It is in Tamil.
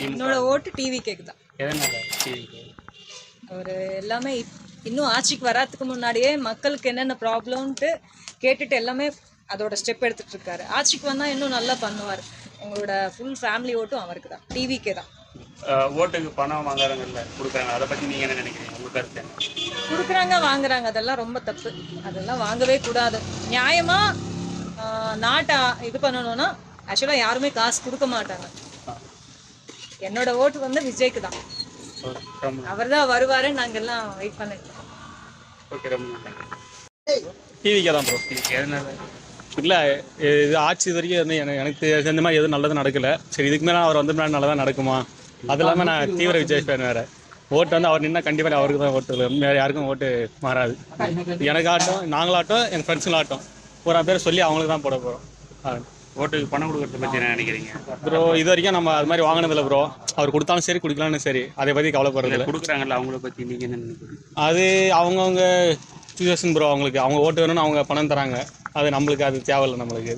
என்னோட ஓட்டு டிவி கேக்கு தான். எதனால டிவிக்கு? அவர் எல்லாமே இன்னும் ஆட்சிக்கு வராதுக்கு முன்னாடியே மக்களுக்கு என்னென்ன ப்ராப்ளம்ன்ட்டு கேட்டுட்டு எல்லாமே அதோட ஸ்டெப் எடுத்துட்டு இருக்காரு. ஆட்சிக்கு வந்தால் இன்னும் நல்லா பண்ணுவார். உங்களோட ஃபுல் ஃபேமிலி ஓட்டும் அவருக்கு தான், டிவிக்கே தான். ஓட்டுக்கு பணம் வாங்குறாங்கல்ல, கொடுக்குறாங்க, அதை பற்றி நீங்கள் என்ன நினைக்கிறீங்க? உங்கள் கருத்து என்ன? கொடுக்குறாங்க வாங்குறாங்க, அதெல்லாம் ரொம்ப தப்பு. அதெல்லாம் வாங்கவே கூடாது. நியாயமாக நாட்டை இது பண்ணணும்னா ஆக்சுவலாக யாருமே காசு கொடுக்க மாட்டாங்க. என்னோட ஓட்டு வந்து விஜய்க்கு தான். அவர் தான் வருவாரு, நாங்கள் எல்லாம் வெயிட் பண்ணிட்டு. ஓகே, ரொம்ப நன்றி. டிவிக்கே தான் ப்ரோ. எதனால? இல்லை, இது ஆட்சி இது வரைக்கும் வந்து எனக்கு தெரிஞ்ச மாதிரி எதுவும் நல்லது நடக்கலை. சரி, இதுக்கு மேலே அவர் வந்து நல்லதாக நடக்குமா? அது இல்லாமல் நான் தீவிர விஜய் ஃபேன் வேறு. ஓட்டு வந்து அவர் நின்னா கண்டிப்பாக அவருக்கு தான் ஓட்டு, வேறு யாருக்கும் ஓட்டு மாறாது. எனக்காகட்டும், நாங்களாகட்டும், எங்கள் ஃப்ரெண்ட்ஸுங்களாகட்டும் ஒரு பேர் சொல்லி அவங்களுக்கு தான் போட போகிறோம். ஓட்டுக்கு பணம் கொடுக்கறத பற்றி என்ன நினைக்கிறீங்க ப்ரோ? இது வரைக்கும் நம்ம அது மாதிரி வாங்கினதில்ல ப்ரோ. அவர் கொடுத்தாலும் சரி, குடிக்கலாம்னு சரி, அதை பற்றி கவலைப்படுறதில்ல. கொடுக்குறாங்கல்ல, அவங்கள பற்றி நீங்கள் என்ன நினைக்கிறீங்க? அது அவங்கவுங்க சுச்சுவேஷன் ப்ரோ. அவங்க ஓட்டு வேணும்னு அவங்க பணம் தராங்க. அது நம்மளுக்கு அது தேவையில்லை நம்மளுக்கு.